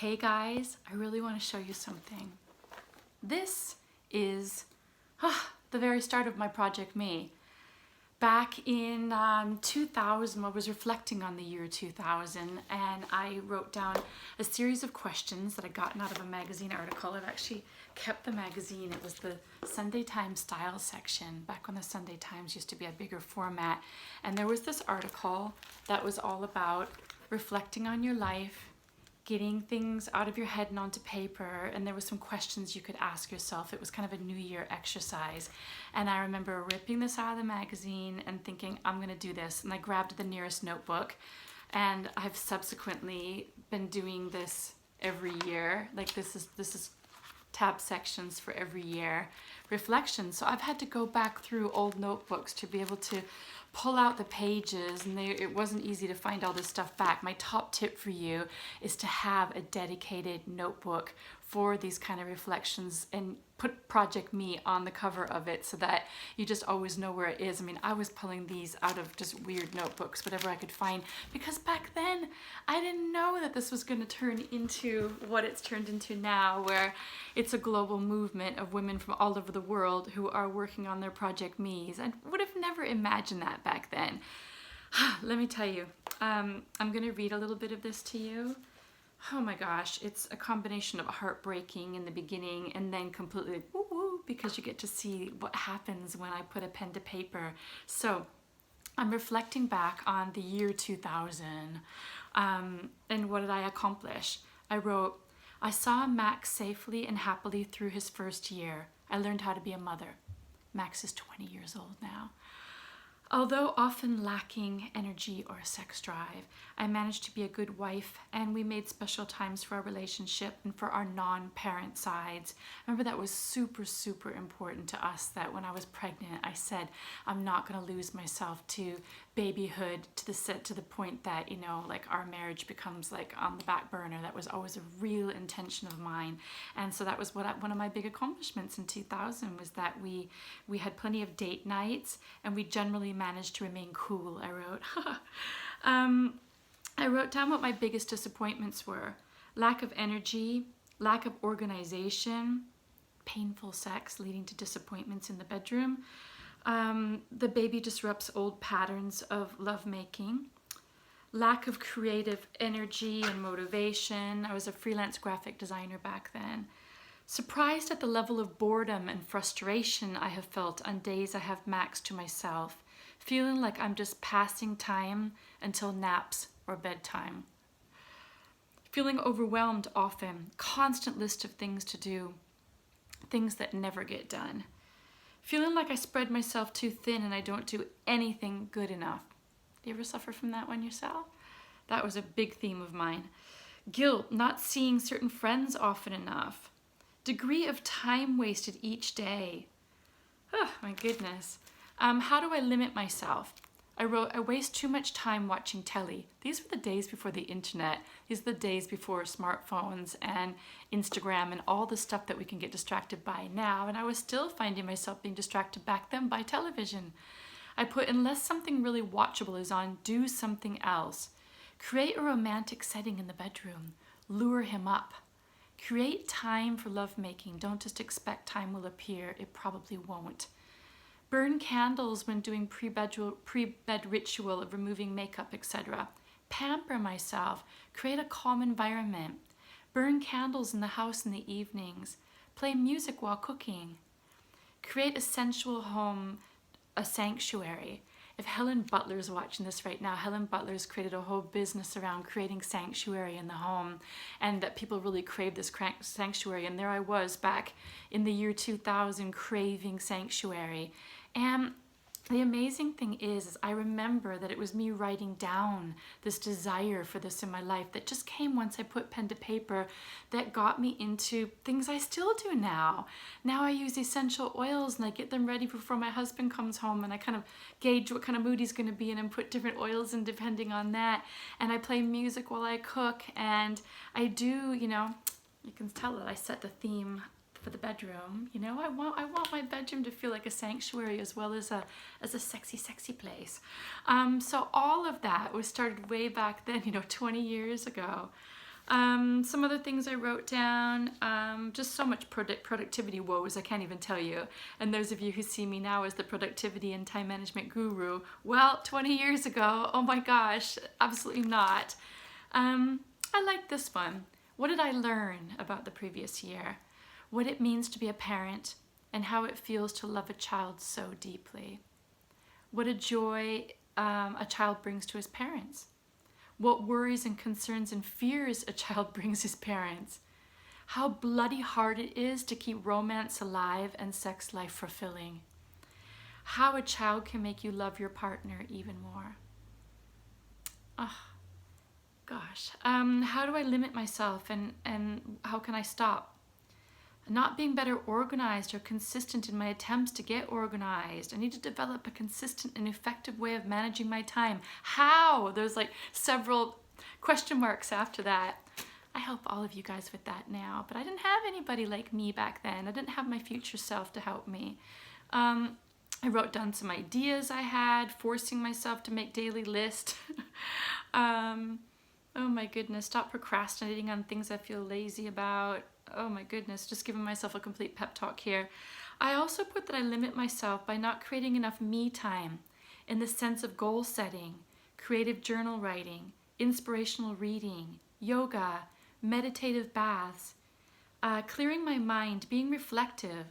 Hey guys, I really want to show you something. This is the very start of my Project Me. Back in 2000, I was reflecting on the year 2000 and I wrote down a series of questions that I'd gotten out of a magazine article. I've actually kept the magazine. It was the Sunday Times style section, back when the Sunday Times used to be a bigger format. And there was this article that was all about reflecting on your life, getting things out of your head and onto paper, and there were some questions you could ask yourself. It was kind of a New Year exercise, and I remember ripping this out of the magazine and thinking, I'm gonna do this, and I grabbed the nearest notebook, and I've subsequently been doing this every year. Like this is tab sections for every year, reflections. So I've had to go back through old notebooks to be able to pull out the pages, and it wasn't easy to find all this stuff back. My top tip for you is to have a dedicated notebook for these kind of reflections and put Project Me on the cover of it so that you just always know where it is. I mean, I was pulling these out of just weird notebooks, whatever I could find, because back then I didn't know that this was going to turn into what it's turned into now, where it's a global movement of women from all over the world who are working on their Project Me's. I would have never imagined that back then. Let me tell you, I'm going to read a little bit of this to you. Oh my gosh, it's a combination of heartbreaking in the beginning and then completely woo-woo, because you get to see what happens when I put a pen to paper. So I'm reflecting back on the year 2000 and what did I accomplish? I wrote, I saw Max safely and happily through his first year. I learned how to be a mother. Max is 20 years old now. Although often lacking energy or sex drive, I managed to be a good wife, and we made special times for our relationship and for our non-parent sides. Remember, that was super, super important to us, that when I was pregnant, I said, I'm not going to lose myself to babyhood to the point that, you know, like our marriage becomes like on the back burner. That was always a real intention of mine. And so that was one of my big accomplishments in 2000, was that we had plenty of date nights, and we generally managed to remain cool. I wrote I wrote down what my biggest disappointments were: lack of energy, lack of organization, painful sex leading to disappointments in the bedroom. The baby disrupts old patterns of lovemaking. Lack of creative energy and motivation. I was a freelance graphic designer back then. Surprised at the level of boredom and frustration I have felt on days I have Max to myself, feeling like I'm just passing time until naps or bedtime. Feeling overwhelmed often, constant list of things to do, things that never get done. Feeling like I spread myself too thin and I don't do anything good enough. Do you ever suffer from that one yourself? That was a big theme of mine. Guilt, not seeing certain friends often enough. Degree of time wasted each day. Oh my goodness. How do I limit myself? I wrote, I waste too much time watching telly. These were the days before the internet. These are the days before smartphones and Instagram and all the stuff that we can get distracted by now. And I was still finding myself being distracted back then by television. I put, unless something really watchable is on, do something else. Create a romantic setting in the bedroom. Lure him up. Create time for lovemaking. Don't just expect time will appear. It probably won't. Burn candles when doing pre-bed ritual of removing makeup, etc. Pamper myself. Create a calm environment. Burn candles in the house in the evenings. Play music while cooking. Create a sensual home, a sanctuary. If Helen Butler's watching this right now, Helen Butler's created a whole business around creating sanctuary in the home, and that people really crave this sanctuary. And there I was back in the year 2000 craving sanctuary. And the amazing thing is I remember that it was me writing down this desire for this in my life that just came once I put pen to paper, that got me into things I still do now. Now I use essential oils and I get them ready before my husband comes home, and I kind of gauge what kind of mood he's going to be in and put different oils in depending on that. And I play music while I cook, and I do, you know, you can tell that I set the theme for the bedroom. You know, I want my bedroom to feel like a sanctuary as well as a sexy place. So all of that was started way back then, you know, 20 years ago. Some other things I wrote down, just so much productivity woes, I can't even tell you. And those of you who see me now as the productivity and time management guru, well, 20 years ago, oh my gosh, absolutely not. I like this one. What did I learn about the previous year? What it means to be a parent and how it feels to love a child so deeply. What a joy a child brings to his parents. What worries and concerns and fears a child brings his parents. How bloody hard it is to keep romance alive and sex life fulfilling. How a child can make you love your partner even more. Oh, gosh. How do I limit myself and how can I stop? Not being better organized or consistent in my attempts to get organized. I need to develop a consistent and effective way of managing my time. How? There's like several question marks after that. I help all of you guys with that now, but I didn't have anybody like me back then. I didn't have my future self to help me. I wrote down some ideas I had, forcing myself to make daily list. Oh my goodness, stop procrastinating on things I feel lazy about. Oh my goodness, just giving myself a complete pep talk here. I also put that I limit myself by not creating enough me time in the sense of goal setting, creative journal writing, inspirational reading, yoga, meditative baths, clearing my mind, being reflective.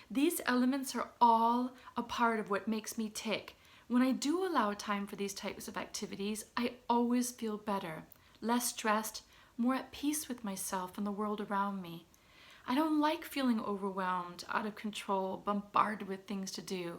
These elements are all a part of what makes me tick. When I do allow time for these types of activities, I always feel better, less stressed, more at peace with myself and the world around me. I don't like feeling overwhelmed, out of control, bombarded with things to do.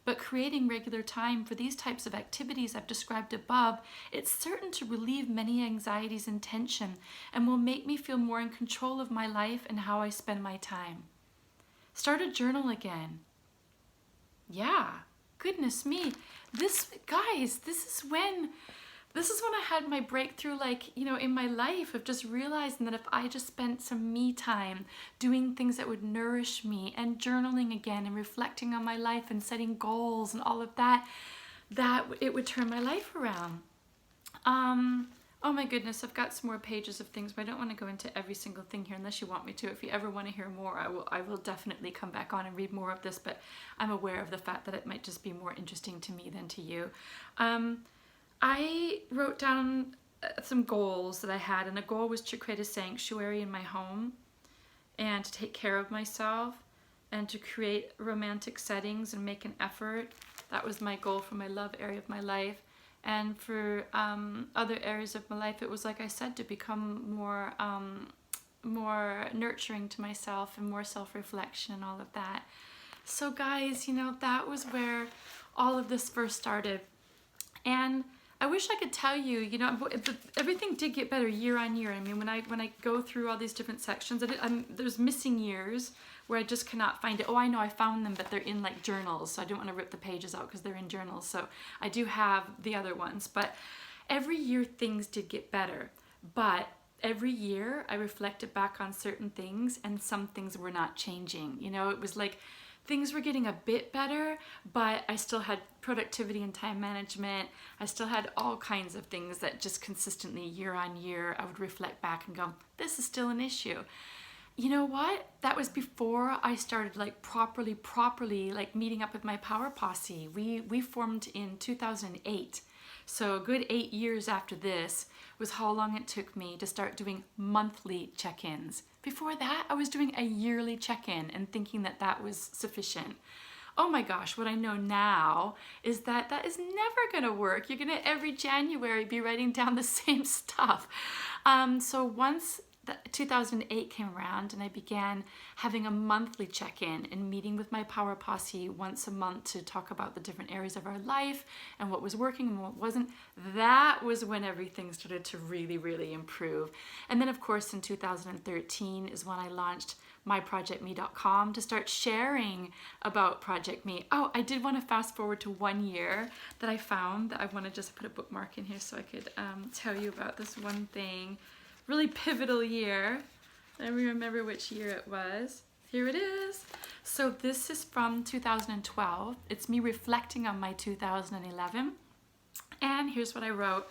But creating regular time for these types of activities I've described above, it's certain to relieve many anxieties and tension and will make me feel more in control of my life and how I spend my time. Start a journal again. Yeah, goodness me. Guys, this is when I had my breakthrough, like, you know, in my life of just realizing that if I just spent some me time doing things that would nourish me and journaling again and reflecting on my life and setting goals and all of that, that it would turn my life around. Oh my goodness, I've got some more pages of things, but I don't want to go into every single thing here unless you want me to. If you ever want to hear more, I will definitely come back on and read more of this, but I'm aware of the fact that it might just be more interesting to me than to you. I wrote down some goals that I had, and a goal was to create a sanctuary in my home and to take care of myself and to create romantic settings and make an effort. That was my goal for my love area of my life. And for other areas of my life, it was, like I said, to become more nurturing to myself and more self-reflection and all of that. So guys, you know, that was where all of this first started. And I wish I could tell you, you know, everything did get better year on year. I mean, when I go through all these different sections, there's missing years where I just cannot find it. Oh, I know I found them, but they're in like journals, so I don't want to rip the pages out because they're in journals. So I do have the other ones, but every year things did get better. But every year I reflected back on certain things, and some things were not changing. You know, it was like things were getting a bit better, but I still had productivity and time management. I still had all kinds of things that just consistently year on year, I would reflect back and go, this is still an issue. You know what? That was before I started like properly like meeting up with my power posse. We formed in 2008. So a good 8 years after this was how long it took me to start doing monthly check-ins. Before that, I was doing a yearly check-in and thinking that that was sufficient. Oh my gosh, what I know now is that that is never gonna work. You're gonna every January be writing down the same stuff. So once 2008 came around and I began having a monthly check-in and meeting with my power posse once a month to talk about the different areas of our life and what was working and what wasn't, that was when everything started to really improve. And then of course in 2013 is when I launched myprojectme.com to start sharing about Project Me. Oh, I did want to fast forward to 1 year that I found that I want to just put a bookmark in here so I could tell you about this one thing. Really pivotal year. Let me remember which year it was. Here it is. So this is from 2012. It's me reflecting on my 2011. And here's what I wrote.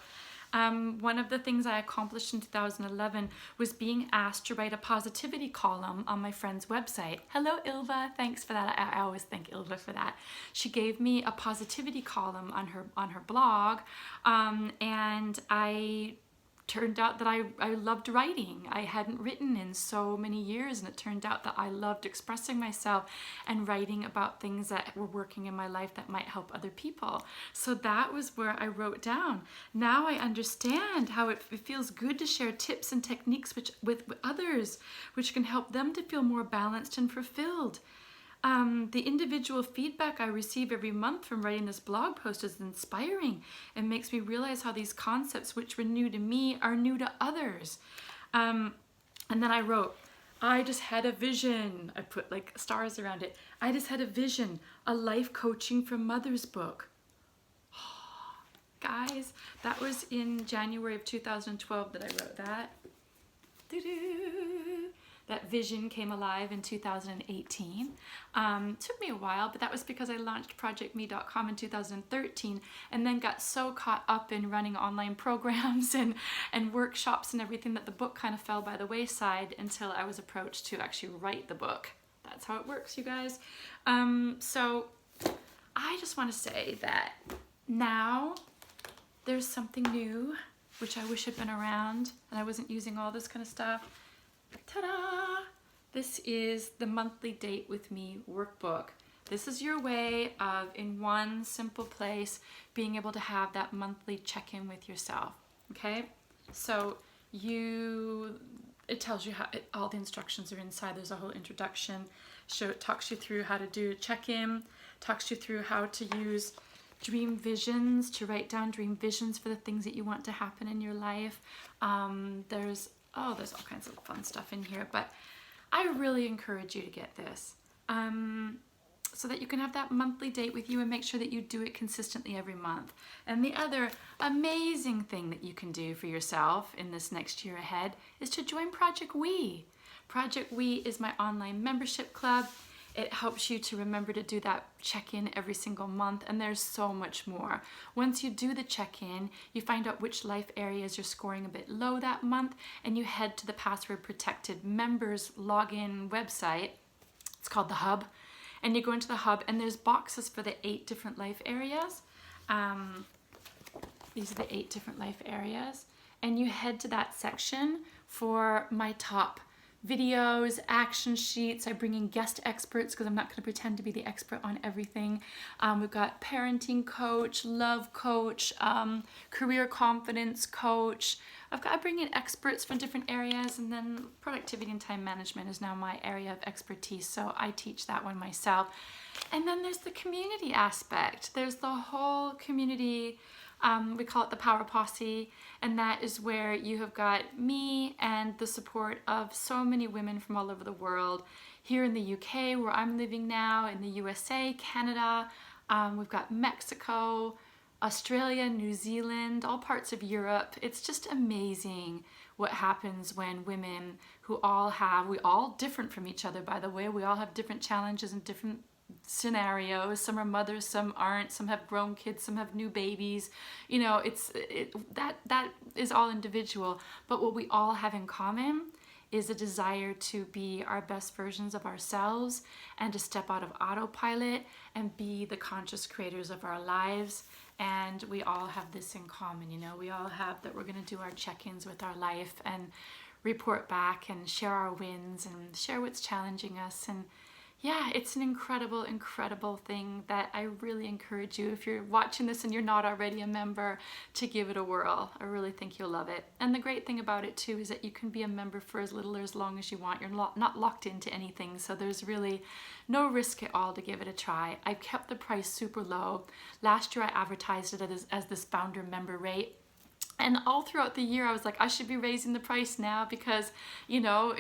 One of the things I accomplished in 2011 was being asked to write a positivity column on my friend's website. Hello, Ilva. Thanks for that. I always thank Ilva for that. She gave me a positivity column on her blog, and I turned out that I loved writing. I hadn't written in so many years, and it turned out that I loved expressing myself and writing about things that were working in my life that might help other people. So that was where I wrote down. Now I understand how it feels good to share tips and techniques with others, which can help them to feel more balanced and fulfilled. The individual feedback I receive every month from writing this blog post is inspiring and makes me realize how these concepts, which were new to me, are new to others. And then I wrote, I just had a vision. I put like stars around it. I just had a vision, a life coaching for mothers book. Guys, that was in January of 2012 that I wrote that. Doo-doo. That vision came alive in 2018. Took me a while, but that was because I launched projectme.com in 2013 and then got so caught up in running online programs and workshops and everything that the book kind of fell by the wayside until I was approached to actually write the book. That's how it works, you guys. So I just want to say that now there's something new, which I wish had been around and I wasn't using all this kind of stuff. Ta-da! This is the Monthly Date with Me workbook. This is your way of, in one simple place, being able to have that monthly check-in with yourself. Okay? So it tells you how, all the instructions are inside. There's a whole introduction. It talks you through how to do a check-in, talks you through how to use dream visions, to write down dream visions for the things that you want to happen in your life. There's all kinds of fun stuff in here, but I really encourage you to get this so that you can have that monthly date with you and make sure that you do it consistently every month. And the other amazing thing that you can do for yourself in this next year ahead is to join Project We. Project We is my online membership club. It helps you to remember to do that check-in every single month, and there's so much more. Once you do the check-in, you find out which life areas you're scoring a bit low that month, and you head to the password-protected members login website. It's called the Hub, and you go into the Hub, and there's boxes for the 8 different life areas. These are the 8 different life areas, and you head to that section for my top videos, action sheets. I bring in guest experts because I'm not going to pretend to be the expert on everything. We've got parenting coach, love coach, career confidence coach. I bring in experts from different areas, and then productivity and time management is now my area of expertise, so I teach that one myself. And then there's the community aspect. There's the whole community. We call it the Power Posse, and that is where you have got me and the support of so many women from all over the world. Here in the UK, where I'm living now, in the USA, Canada, we've got Mexico, Australia, New Zealand, all parts of Europe. It's just amazing what happens when women we all different from each other, by the way, we all have different challenges and different scenarios. Some are mothers, some aren't, some have grown kids, some have new babies. You know, that is all individual, but what we all have in common is a desire to be our best versions of ourselves and to step out of autopilot and be the conscious creators of our lives. And we all have this in common, you know, we all have that we're going to do our check-ins with our life and report back and share our wins and share what's challenging us. And yeah, it's an incredible, incredible thing that I really encourage you, if you're watching this and you're not already a member, to give it a whirl. I really think you'll love it. And the great thing about it too is that you can be a member for as little or as long as you want. You're not locked into anything, so there's really no risk at all to give it a try. I've kept the price super low. Last year I advertised it as this founder member rate. And all throughout the year, I was like, I should be raising the price now because, you know,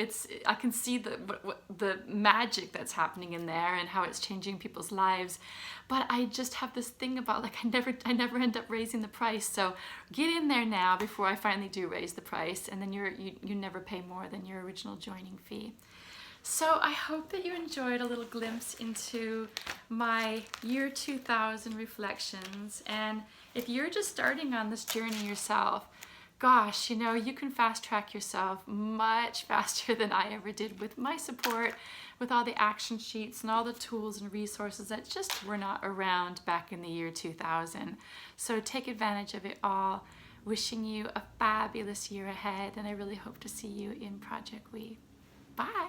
I can see the magic that's happening in there and how it's changing people's lives. But I just have this thing about, like, I never end up raising the price. So get in there now before I finally do raise the price, and then you never pay more than your original joining fee. So I hope that you enjoyed a little glimpse into my year 2000 reflections. And if you're just starting on this journey yourself, gosh, you know, you can fast track yourself much faster than I ever did with my support, with all the action sheets and all the tools and resources that just were not around back in the year 2000. So take advantage of it all. Wishing you a fabulous year ahead, and I really hope to see you in Project We. Bye.